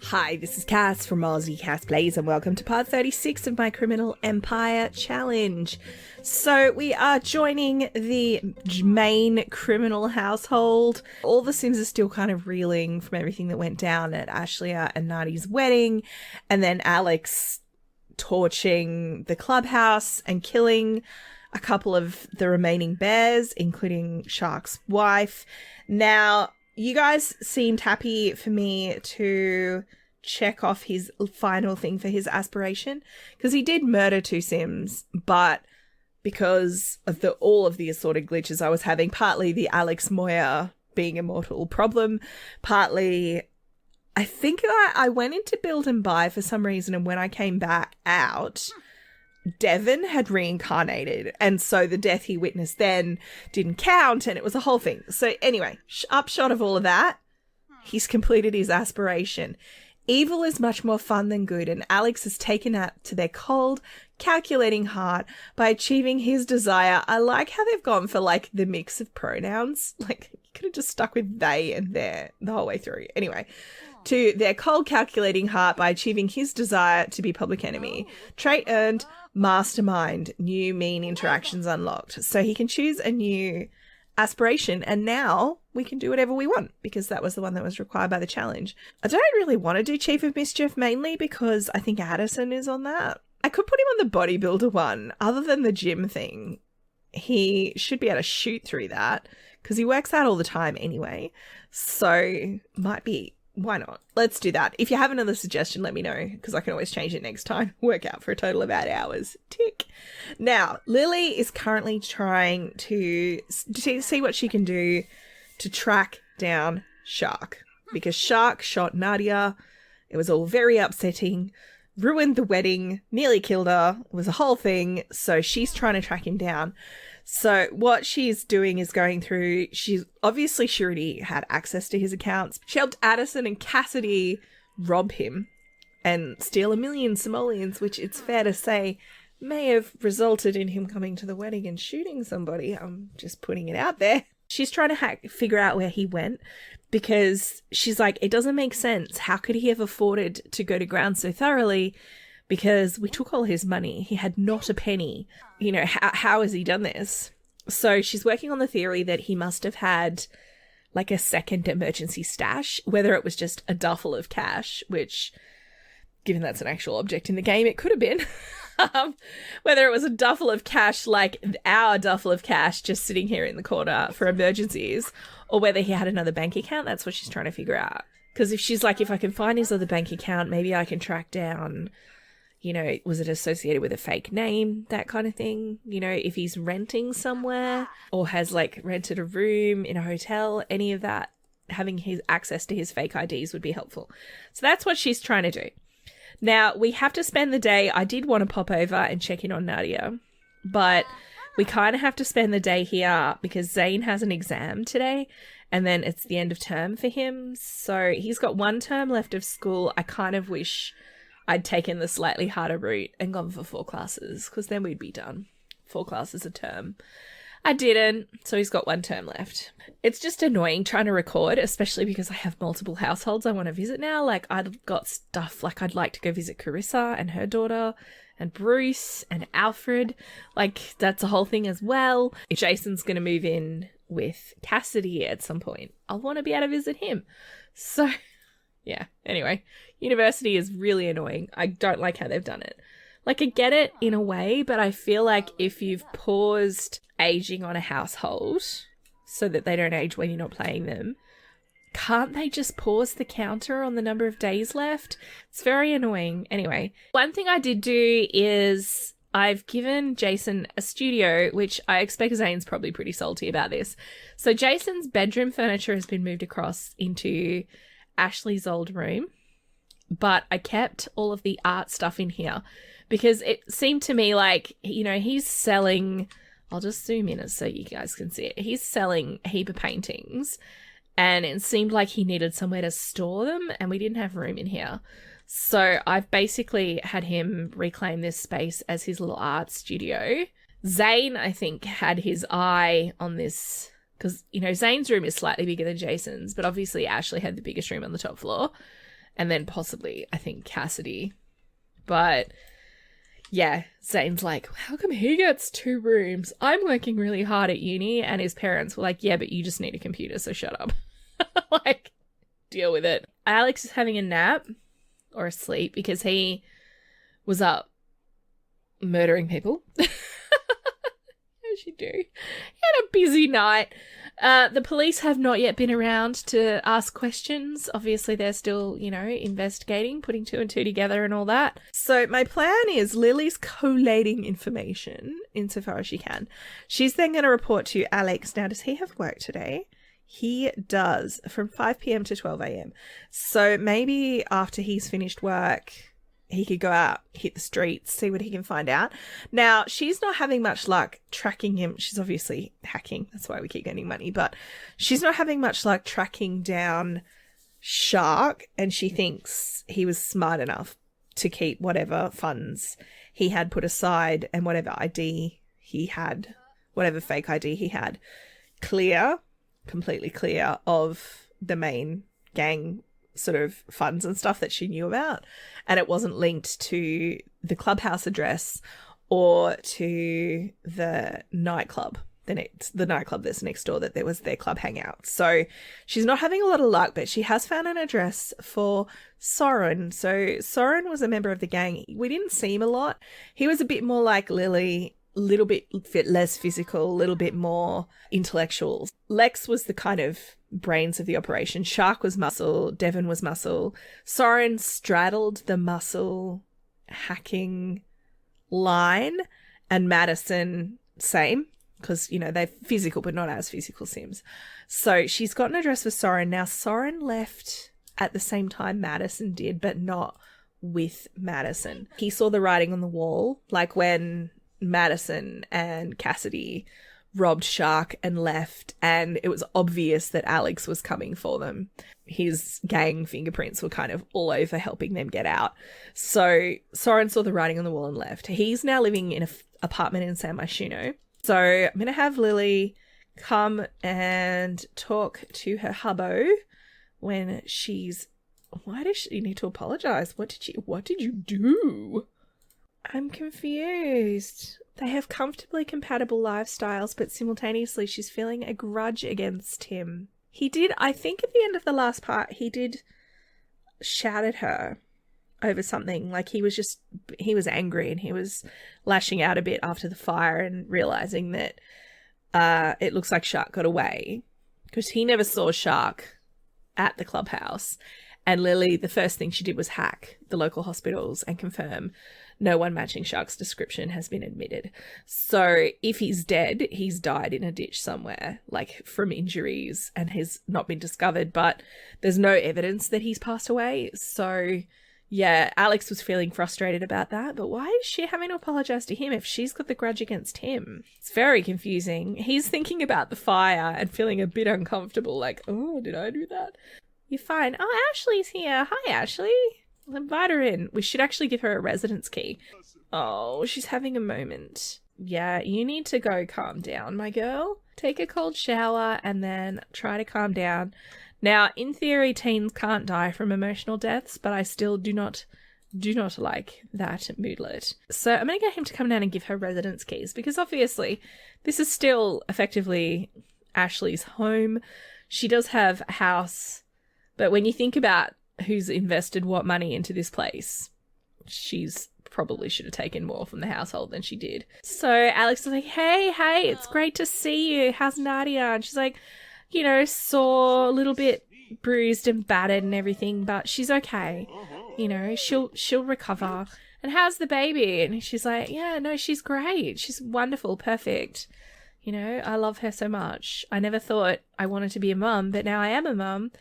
Hi, this is Cass from Aussie Cass Plays, and welcome to part 36 of my Criminal Empire Challenge. So we are joining the main criminal household. All the Sims are still kind of reeling from everything that went down at Ashlia and Nadi's wedding, and then Alex torching the clubhouse and killing a couple of the remaining bears, including Shark's wife. Now, you guys seemed happy for me to check off his final thing for his aspiration, because he did murder 2 Sims, but because of all of the assorted glitches I was having, partly the Alex Moya being immortal problem, partly I think I went into build and buy for some reason, and when I came back out, Devon had reincarnated, and so the death he witnessed then didn't count, and it was a whole thing. So anyway, upshot of all of that, he's completed his aspiration. Evil is much more fun than good, and Alex has taken that to their cold, calculating heart by achieving his desire. I like how they've gone for, like, the mix of pronouns. Like, you could have just stuck with they and their the whole way through. Anyway, to their cold, calculating heart by achieving his desire to be public enemy. Trait earned, mastermind, new mean interactions unlocked. So he can choose a new aspiration, and now we can do whatever we want, because that was the one that was required by the challenge. I don't really want to do Chief of Mischief, mainly because I think Addison is on that. I could put him on the bodybuilder one. Other than the gym thing, he should be able to shoot through that, because he works out all the time anyway. So might be, why not? Let's do that. If you have another suggestion, let me know, because I can always change it next time. Work out for a total of 8 hours. Tick. Now, Lily is currently trying to see what she can do to track down Shark, because Shark shot Nadia. It was all very upsetting, ruined the wedding, nearly killed her. It was a whole thing. So she's trying to track him down. So what she's doing is going through, she already had access to his accounts. She helped Addison and Cassidy rob him and steal 1 million simoleons, which it's fair to say may have resulted in him coming to the wedding and shooting somebody. I'm just putting it out there. She's trying to figure out where he went, because she's like, it doesn't make sense. How could he have afforded to go to ground so thoroughly? Because we took all his money. He had not a penny. You know, how has he done this? So she's working on the theory that he must have had like a second emergency stash, whether it was just a duffel of cash, which, given that's an actual object in the game, it could have been. Whether it was a duffel of cash, like our duffel of cash just sitting here in the corner for emergencies, or whether he had another bank account. That's what she's trying to figure out. Because if she's like, if I can find his other bank account, maybe I can track down, you know, was it associated with a fake name, that kind of thing. You know, if he's renting somewhere or has like rented a room in a hotel, any of that, having his access to his fake IDs would be helpful. So that's what she's trying to do. Now, we have to spend the day. I did want to pop over and check in on Nadia, but we kind of have to spend the day here because Zane has an exam today, and then it's the end of term for him. So he's got 1 term left of school. I kind of wish I'd taken the slightly harder route and gone for 4 classes, because then we'd be done. 4 classes a term. I didn't, so he's got 1 term left. It's just annoying trying to record, especially because I have multiple households I want to visit now. Like, I've got stuff, like I'd like to go visit Carissa and her daughter, and Bruce and Alfred. Like, that's a whole thing as well. If Jason's going to move in with Cassidy at some point, I'll want to be able to visit him. So, yeah, anyway, university is really annoying. I don't like how they've done it. Like, I get it in a way, but I feel like if you've paused aging on a household so that they don't age when you're not playing them, can't they just pause the counter on the number of days left? It's very annoying. Anyway, one thing I did do is I've given Jason a studio, which I expect Zane's probably pretty salty about this. So Jason's bedroom furniture has been moved across into Ashley's old room, but I kept all of the art stuff in here because it seemed to me like, you know, he's selling, I'll just zoom in so you guys can see it. He's selling a heap of paintings, and it seemed like he needed somewhere to store them, and we didn't have room in here. So I've basically had him reclaim this space as his little art studio. Zane, I think, had his eye on this Because, you know, Zane's room is slightly bigger than Jason's, but obviously Ashley had the biggest room on the top floor. And then possibly, I think, Cassidy. But yeah, Zane's like, how come he gets 2 rooms? I'm working really hard at uni. And his parents were like, yeah, but you just need a computer, so shut up. Like, deal with it. Alex is having a nap or a sleep because he was up murdering people. As you do. He had a busy night. The police have not yet been around to ask questions. Obviously, they're still, you know, investigating, putting 2 and 2 together and all that. So my plan is Lily's collating information insofar as she can. She's then going to report to Alex. Now, does he have work today? He does, from 5 p.m. to 12 a.m. So maybe after he's finished work, he could go out, hit the streets, see what he can find out. Now, she's not having much luck tracking him. She's obviously hacking. That's why we keep getting money. But she's not having much luck tracking down Shark, and she thinks he was smart enough to keep whatever funds he had put aside and whatever ID he had, whatever fake ID he had, clear, completely clear of the main gang sort of funds and stuff that she knew about, and it wasn't linked to the clubhouse address or to the nightclub, the nightclub that's next door, that there was their club hangout. So she's not having a lot of luck, but she has found an address for Soren. So Soren was a member of the gang. We didn't see him a lot. He was a bit more like Lily, a little bit less physical, a little bit more intellectual. Lex was the kind of brains of the operation. Shark was muscle. Devon was muscle. Soren straddled the muscle hacking line, and Madison, same, because, you know, they're physical but not as physical Sims. So she's got an address for Soren. Now, Soren left at the same time Madison did, but not with Madison. He saw the writing on the wall, like when Madison and Cassidy robbed Shark and left, and it was obvious that Alex was coming for them. His gang fingerprints were kind of all over helping them get out. So Soren saw the writing on the wall and left. He's now living in an apartment in San Myshuno. So I'm going to have Lily come and talk to her hubbo when she's... Why does she need to apologize? What did you do? I'm confused. They have comfortably compatible lifestyles, but simultaneously she's feeling a grudge against him. He did, I think at the end of the last part, he did shout at her over something. Like he was angry and he was lashing out a bit after the fire and realizing that it looks like Shark got away, because he never saw Shark at the clubhouse. And Lily, the first thing she did was hack the local hospitals and confirm no one matching Shark's description has been admitted. So if he's dead, he's died in a ditch somewhere, like from injuries, and has not been discovered, but there's no evidence that he's passed away. So yeah, Alex was feeling frustrated about that, but why is she having to apologize to him if she's got the grudge against him? It's very confusing. He's thinking about the fire and feeling a bit uncomfortable, like, oh, did I do that? You're fine. Oh, Ashley's here. Hi, Ashley. I'll invite her in. We should actually give her a residence key. Oh, she's having a moment. Yeah, you need to go calm down, my girl. Take a cold shower and then try to calm down. Now, in theory, teens can't die from emotional deaths, but I still do not like that moodlet. So I'm going to get him to come down and give her residence keys, because obviously this is still effectively Ashley's home. She does have a house, but when you think about who's invested what money into this place, she's probably should have taken more from the household than she did. So Alex is like, hey, it's great to see you. How's Nadia? And she's like, you know, sore, a little bit bruised and battered and everything, but she's okay. You know, she'll recover. And how's the baby? And she's like, yeah, no, she's great. She's wonderful, perfect. You know, I love her so much. I never thought I wanted to be a mum, but now I am a mum.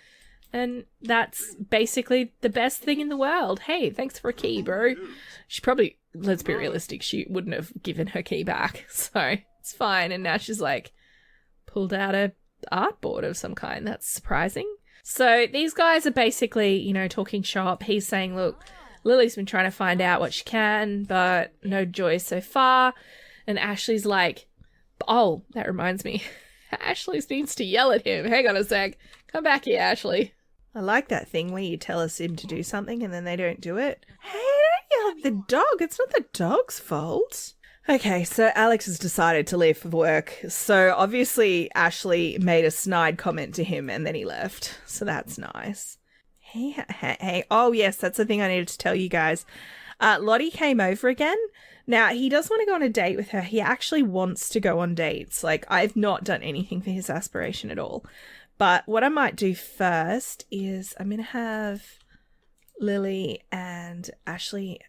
And that's basically the best thing in the world. Hey, thanks for a key, bro. She probably, let's be realistic, she wouldn't have given her key back. So it's fine. And now she's like pulled out a artboard of some kind. That's surprising. So these guys are basically, you know, talking shop. He's saying, look, Lily's been trying to find out what she can, but no joy so far. And Ashley's like, oh, that reminds me. Ashley needs to yell at him. Hang on a sec. Come back here, Ashley. I like that thing where you tell us him to do something and then they don't do it. Hey, don't yell at the dog. It's not the dog's fault. Okay, so Alex has decided to leave for work. So obviously Ashley made a snide comment to him and then he left. So that's nice. Hey. Oh, yes, that's the thing I needed to tell you guys. Lottie came over again. Now, he does want to go on a date with her. He actually wants to go on dates. Like, I've not done anything for his aspiration at all. But what I might do first is I'm going to have Lily and Ashley.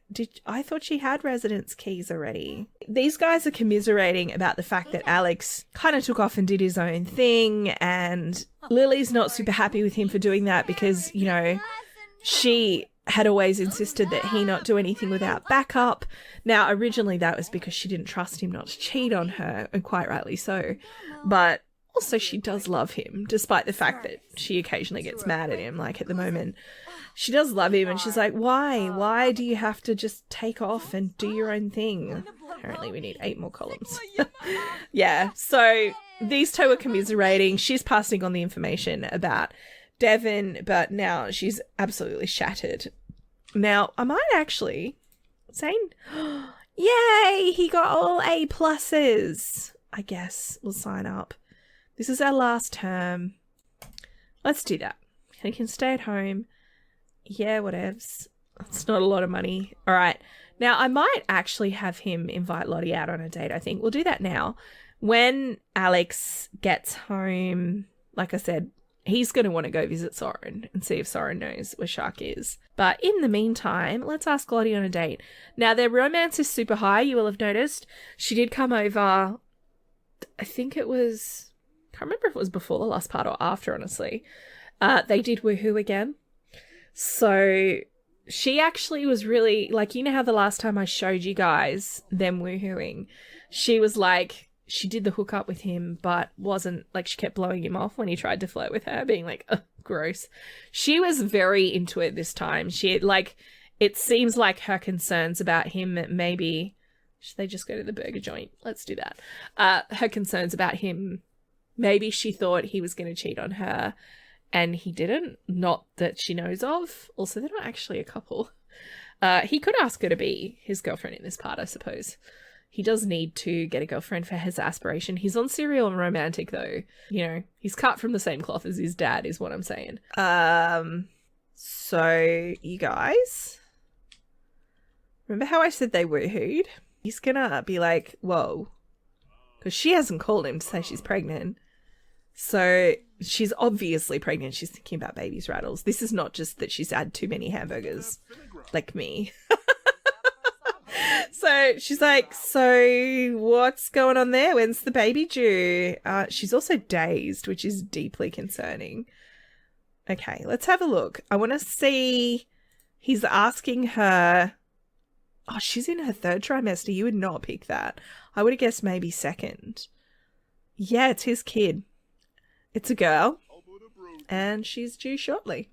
I thought she had residence keys already. These guys are commiserating about the fact that Alex kind of took off and did his own thing. And Lily's not super happy with him for doing that because, you know, she had always insisted that he not do anything without backup. Now, originally that was because she didn't trust him not to cheat on her, and quite rightly so. But also she does love him, despite the fact that she occasionally gets mad at him. Like at the moment, she does love him and she's like, why? Why do you have to just take off and do your own thing? Apparently we need 8 more columns. Yeah, so these two are commiserating. She's passing on the information about Devon, but now she's absolutely shattered. Now, I might actually say, yay, he got all A pluses. I guess we'll sign up. This is our last term. Let's do that. He can stay at home. Yeah, whatevs. It's not a lot of money. All right. Now, I might actually have him invite Lottie out on a date, I think. We'll do that now. When Alex gets home, like I said, he's going to want to go visit Soren and see if Soren knows where Shark is. But in the meantime, let's ask Lottie on a date. Now, their romance is super high, you will have noticed. She did come over, I think it was, can't remember if it was before the last part or after, honestly. They did woohoo again. So she actually was really, like, you know how the last time I showed you guys them woohooing? She was like, she did the hookup with him, but wasn't, like, she kept blowing him off when he tried to flirt with her, being like, ugh, gross. She was very into it this time. She, like, it seems like her concerns about him, maybe, should they just go to the burger joint? Let's do that. Her concerns about him, maybe she thought he was going to cheat on her, and he didn't, not that she knows of. Also, they're not actually a couple. He could ask her to be his girlfriend in this part, I suppose. He does need to get a girlfriend for his aspiration. He's on serial and romantic, though. You know, he's cut from the same cloth as his dad, is what I'm saying. So, you guys, remember how I said they woohooed? He's gonna be like, whoa. Because she hasn't called him to say she's pregnant. So, she's obviously pregnant. She's thinking about baby's rattles. This is not just that she's had too many hamburgers, like me. So she's like, so what's going on there? When's the baby due? She's also dazed, which is deeply concerning. Okay, let's have a look. I want to see. He's asking her. Oh, she's in her 3rd trimester. You would not pick that. I would have guessed maybe 2nd. Yeah, it's his kid. It's a girl. And she's due shortly.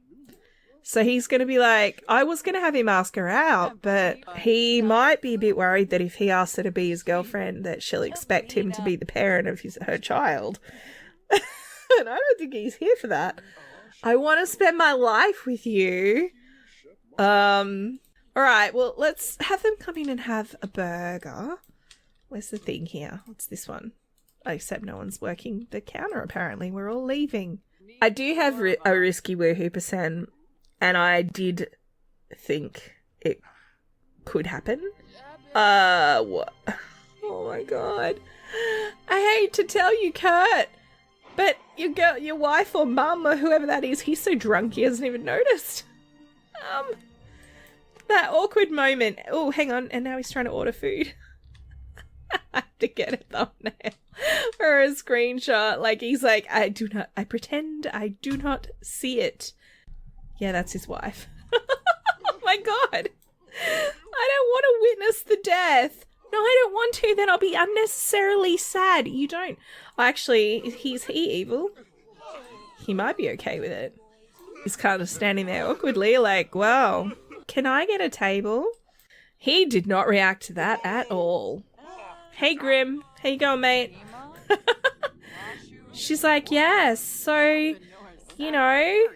So he's going to be like, I was going to have him ask her out, but he might be a bit worried that if he asks her to be his girlfriend, that she'll expect him to be the parent of her child. And I don't think he's here for that. I want to spend my life with you. All right, well, let's have them come in and have a burger. Where's the thing here? What's this one? Except no one's working the counter, apparently. We're all leaving. I do have a risky woohoo percent. And I did think it could happen. What? Oh my god. I hate to tell you, Kurt, but your wife or mum or whoever that is, he's so drunk he hasn't even noticed. That awkward moment. Oh, hang on. And now he's trying to order food. I have to get a thumbnail or a screenshot. Like, he's like, I pretend I do not see it. Yeah, that's his wife. Oh my god. I don't want to witness the death. No, I don't want to. Then I'll be unnecessarily sad. You don't. Actually, is he evil? He might be okay with it. He's kind of standing there awkwardly like, wow, can I get a table? He did not react to that at all. Hey, Grim. How you going, mate? She's like, yes, so, you know,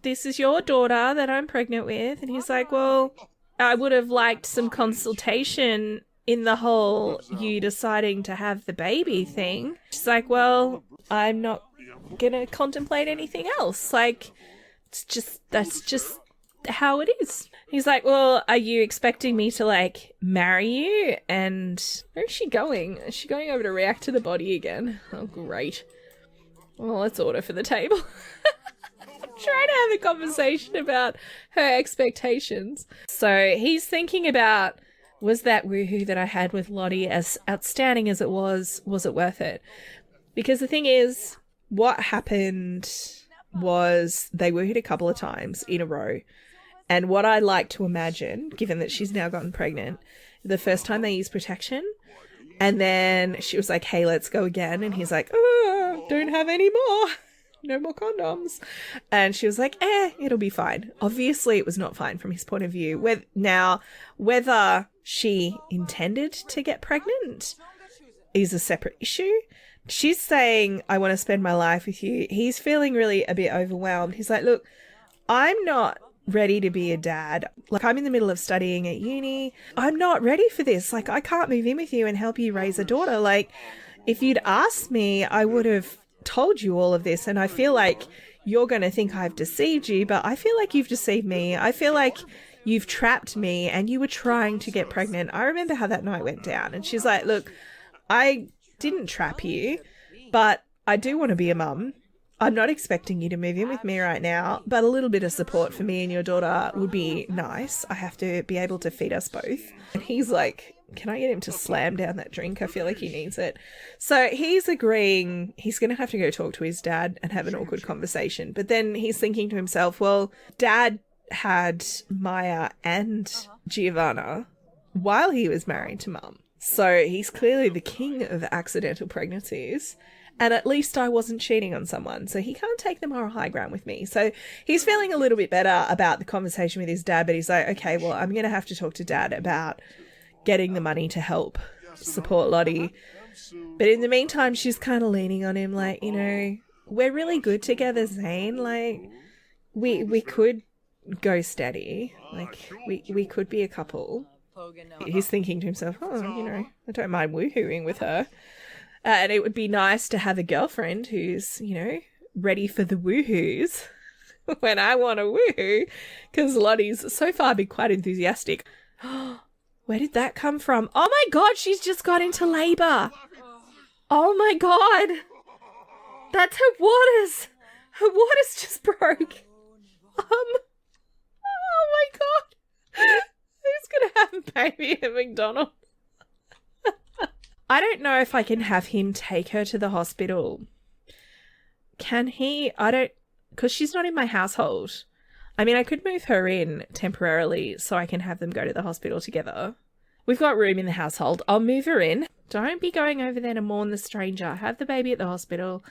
this is your daughter that I'm pregnant with. And he's like, well, I would have liked some consultation in the whole you deciding to have the baby thing. She's like, well, I'm not gonna contemplate anything else. Like, that's just how it is. He's like, well, are you expecting me to, like, marry you? And where is she going? Is she going over to react to the body again? Oh, great. Well, let's order for the table. Trying to have a conversation about her expectations. So he's thinking about, was that woohoo that I had with Lottie, as outstanding as it was it worth it? Because the thing is, what happened was they woohooed a couple of times in a row. And what I like to imagine, given that she's now gotten pregnant, the first time they used protection, and then she was like, hey, let's go again. And he's like, oh, don't have any more. No more condoms. And she was like, it'll be fine. Obviously, it was not fine from his point of view. Whether she intended to get pregnant is a separate issue. She's saying, I want to spend my life with you. He's feeling really a bit overwhelmed. He's like, look, I'm not ready to be a dad. Like, I'm in the middle of studying at uni. I'm not ready for this. Like, I can't move in with you and help you raise a daughter. Like, if you'd asked me, I would have told you all of this. And I feel like you're going to think I've deceived you, but I feel like you've deceived me. I feel like you've trapped me and you were trying to get pregnant. I remember how that night went down. And she's like, look, I didn't trap you, but I do want to be a mum. I'm not expecting you to move in with me right now, but a little bit of support for me and your daughter would be nice. I have to be able to feed us both. And he's like, can I get him to slam down that drink? I feel like he needs it. So he's agreeing he's going to have to go talk to his dad and have an awkward conversation. But then he's thinking to himself, well, Dad had Maya and Giovanna while he was married to Mum. So he's clearly the king of accidental pregnancies. And at least I wasn't cheating on someone. So he can't take the moral high ground with me. So he's feeling a little bit better about the conversation with his dad. But he's like, okay, well, I'm going to have to talk to Dad about getting the money to help support Lottie. But in the meantime, she's kind of leaning on him like, you know, we're really good together, Zane. Like, we could go steady. Like, we could be a couple. He's thinking to himself, oh, you know, I don't mind woohooing with her. And it would be nice to have a girlfriend who's, you know, ready for the woohoos when I want to woohoo, because Lottie's so far been quite enthusiastic. Where did that come from? Oh my God, she's just got into labour. Oh my God. That's her waters. Her waters just broke. Oh my God. Who's going to have a baby at McDonald's? I don't know if I can have him take her to the hospital. Can he? Because she's not in my household. I mean, I could move her in temporarily so I can have them go to the hospital together. We've got room in the household. I'll move her in. Don't be going over there to mourn the stranger. Have the baby at the hospital.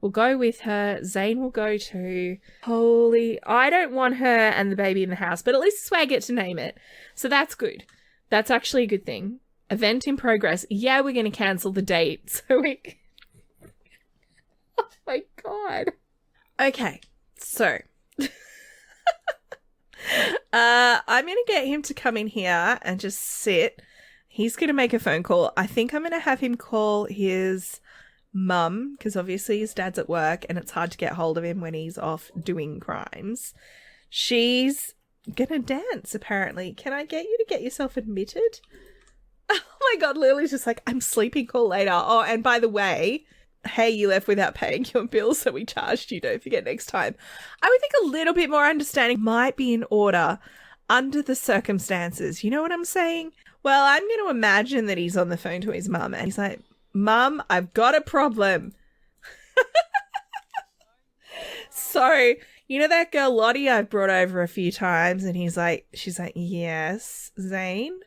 We'll go with her. Zane will go too. I don't want her and the baby in the house, but at least this way I get to name it. So that's good. That's actually a good thing. Event in progress. Yeah, we're going to cancel the date. So oh my God. Okay, so I'm going to get him to come in here and just sit. He's going to make a phone call. I think I'm going to have him call his mum, because obviously his dad's at work and it's hard to get hold of him when he's off doing crimes. She's going to dance, apparently. Can I get you to get yourself admitted? Oh my God, Lily's just like, I'm sleeping, call later. Oh, and by the way, hey, you left without paying your bills, so we charged you. Don't forget next time. I would think a little bit more understanding might be in order under the circumstances. You know what I'm saying? Well, I'm going to imagine that he's on the phone to his mum and he's like, Mum, I've got a problem. So, you know that girl Lottie I've brought over a few times? And she's like, yes, Zane?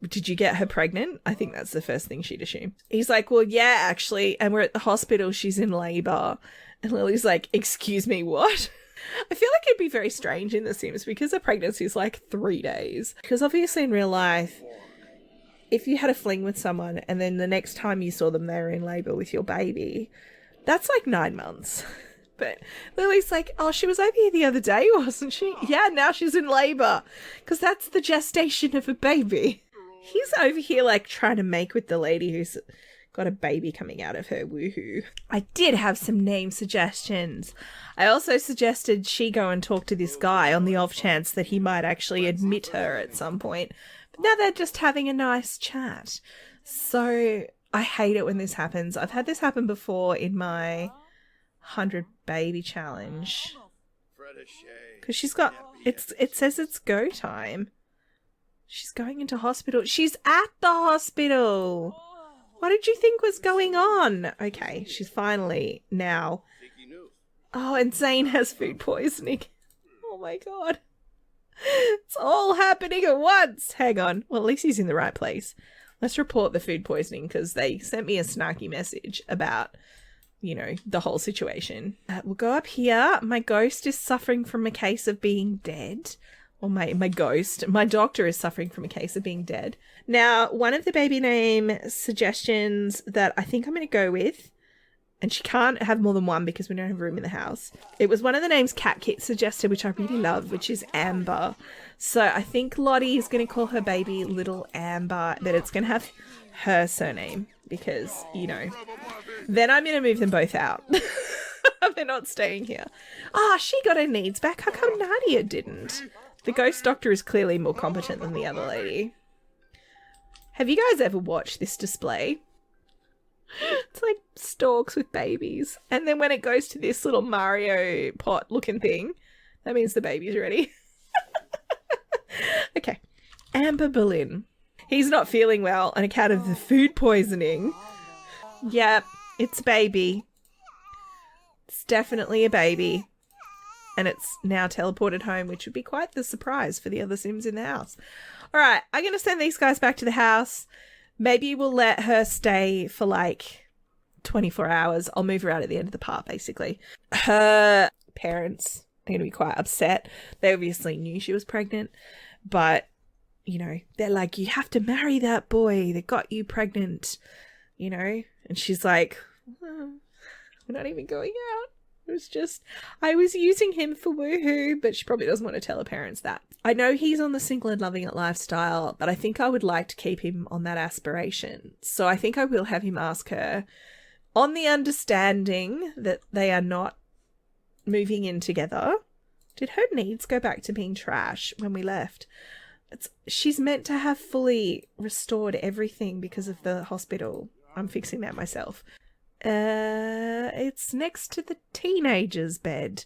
Did you get her pregnant? I think that's the first thing she'd assume. He's like, well, yeah, actually. And we're at the hospital. She's in labour. And Lily's like, excuse me, what? I feel like it'd be very strange in The Sims because a pregnancy is like 3 days. Because obviously in real life, if you had a fling with someone and then the next time you saw them, they were in labour with your baby, that's like 9 months. But Lily's like, oh, she was over here the other day, wasn't she? Yeah, now she's in labour. Because that's the gestation of a baby. He's over here like trying to make with the lady who's got a baby coming out of her. Woohoo. I did have some name suggestions. I also suggested she go and talk to this guy on the off chance that he might actually admit her at some point. But now they're just having a nice chat. So I hate it when this happens. I've had this happen before in my 100 baby challenge. Because she's got, it says it's go time. She's going into hospital. She's at the hospital. What did you think was going on? Okay, she's finally now. Oh, and Zane has food poisoning. Oh my god. It's all happening at once. Hang on. Well, at least he's in the right place. Let's report the food poisoning because they sent me a snarky message about, you know, the whole situation. We'll go up here. My ghost is suffering from a case of being dead. Or my doctor is suffering from a case of being dead. Now, one of the baby name suggestions that I think I'm going to go with, and she can't have more than one because we don't have room in the house. It was one of the names Cat Kit suggested, which I really love, which is Amber. So I think Lottie is going to call her baby Little Amber, but it's going to have her surname because, you know, then I'm going to move them both out. They're not staying here. Ah, she got her needs back. How come Nadia didn't? The ghost doctor is clearly more competent than the other lady. Have you guys ever watched this display? It's like storks with babies. And then when it goes to this little Mario pot looking thing, that means the baby's ready. Okay. Amber Boleyn. He's not feeling well on account of the food poisoning. Yep, it's a baby. It's definitely a baby. And it's now teleported home, which would be quite the surprise for the other Sims in the house. All right, I'm going to send these guys back to the house. Maybe we'll let her stay for like 24 hours. I'll move her out at the end of the part, basically. Her parents are going to be quite upset. They obviously knew she was pregnant, but, you know, they're like, you have to marry that boy that got you pregnant, you know? And she's like, oh, we're not even going out. It was just, I was using him for woohoo, but she probably doesn't want to tell her parents that. I know he's on the single and loving it lifestyle, but I think I would like to keep him on that aspiration. So I think I will have him ask her, on the understanding that they are not moving in together, did her needs go back to being trash when we left? She's meant to have fully restored everything because of the hospital. I'm fixing that myself. It's next to the teenager's bed.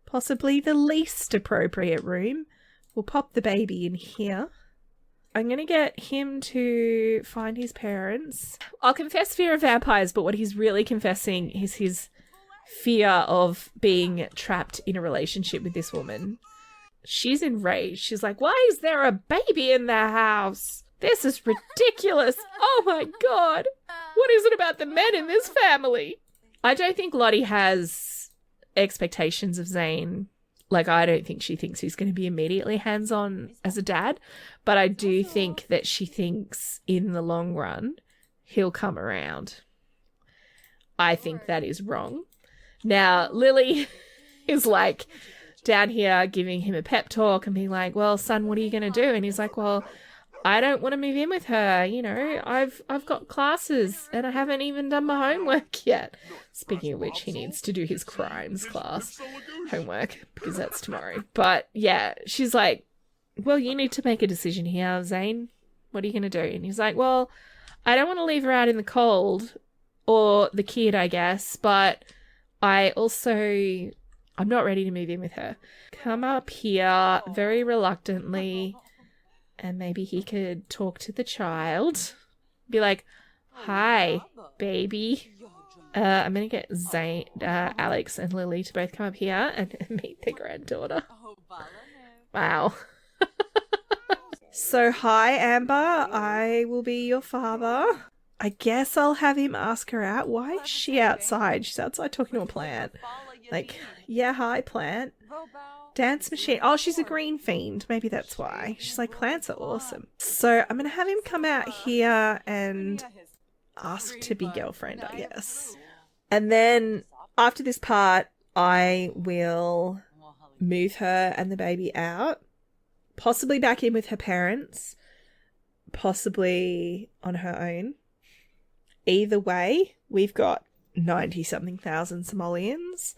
Possibly the least appropriate room. We'll pop the baby in here. I'm going to get him to find his parents. I'll confess fear of vampires, but what he's really confessing is his fear of being trapped in a relationship with this woman. She's enraged. She's like, why is there a baby in the house? This is ridiculous. Oh my god. What is it about the men in this family? I don't think Lottie has expectations of Zane. Like, I don't think she thinks he's going to be immediately hands-on as a dad. But I do think that she thinks in the long run, he'll come around. I think that is wrong. Now, Lily is like down here giving him a pep talk and being like, well, son, what are you going to do? And he's like, well, I don't want to move in with her. You know, I've got classes and I haven't even done my homework yet. Speaking of which, he needs to do his crimes class homework because that's tomorrow. But yeah, she's like, well, you need to make a decision here, Zane. What are you going to do? And he's like, well, I don't want to leave her out in the cold, or the kid, I guess, but I'm not ready to move in with her. Come up here very reluctantly. And maybe he could talk to the child. Be like, hi, baby. I'm going to get Alex and Lily to both come up here and meet their granddaughter. Wow. So, hi, Amber. I will be your father. I guess I'll have him ask her out. Why is she outside? She's outside talking to a plant. Like, yeah, hi, plant. Dance machine. Oh, she's a green fiend. Maybe that's why. She's like, plants are awesome. So I'm going to have him come out here and ask to be girlfriend, I guess. And then after this part, I will move her and the baby out, possibly back in with her parents, possibly on her own. Either way, we've got 90-something thousand simoleons.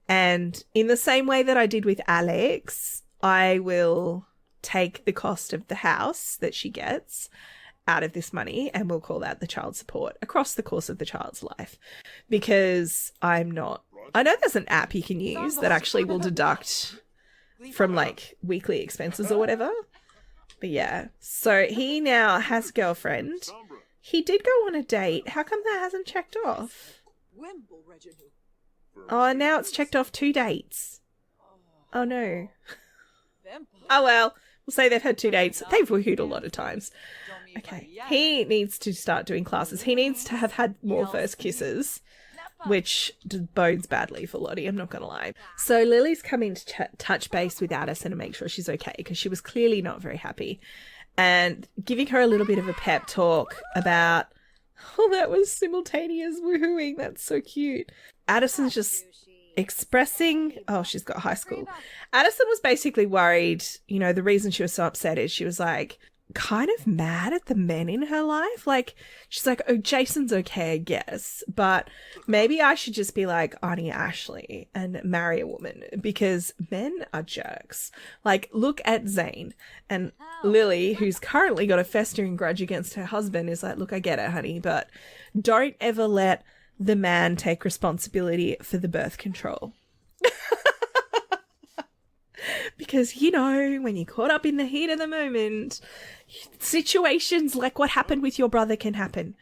And in the same way that I did with Alex, I will take the cost of the house that she gets out of this money, and we'll call that the child support across the course of the child's life. Because I know there's an app you can use that actually will deduct from like weekly expenses or whatever. But yeah, so he now has a girlfriend. He did go on a date. How come that hasn't checked off? Oh, and now it's checked off 2 dates. Oh no. Oh well, we'll say they've had 2 dates. They've woohooed a lot of times. Okay, he needs to start doing classes. He needs to have had more first kisses, which bodes badly for Lottie, I'm not going to lie. So Lily's coming to touch base with Addison and make sure she's okay, because she was clearly not very happy. And giving her a little bit of a pep talk about, oh, that was simultaneous woohooing. That's so cute. Addison's just expressing, oh, she's got high school. Addison was basically worried, you know, the reason she was so upset is she was like kind of mad at the men in her life. Like, she's like, oh, Jason's okay, I guess, but maybe I should just be like Auntie Ashley and marry a woman, because men are jerks. Like, look at Zane. And Lily, who's currently got a festering grudge against her husband, is like, look, I get it, honey, but don't ever let the man take responsibility for the birth control. Because, you know, when you're caught up in the heat of the moment, situations like what happened with your brother can happen.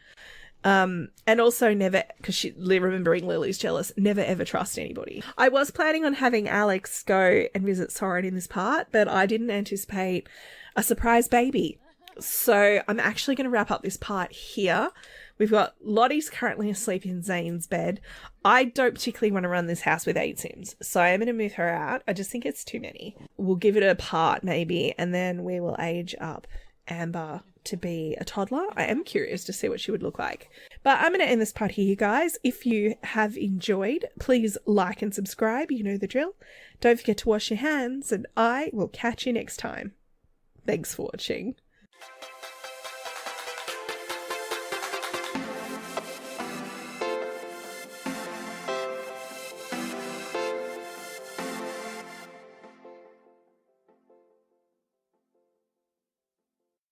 And also never, because remembering Lily's jealous, never ever trust anybody. I was planning on having Alex go and visit Soren in this part, but I didn't anticipate a surprise baby. So I'm actually going to wrap up this part here. We've got Lottie's currently asleep in Zane's bed. I don't particularly want to run this house with 8 Sims, so I am going to move her out. I just think it's too many. We'll give it a part maybe, and then we will age up Amber to be a toddler. I am curious to see what she would look like. But I'm going to end this part here, you guys. If you have enjoyed, please like and subscribe. You know the drill. Don't forget to wash your hands, and I will catch you next time. Thanks for watching.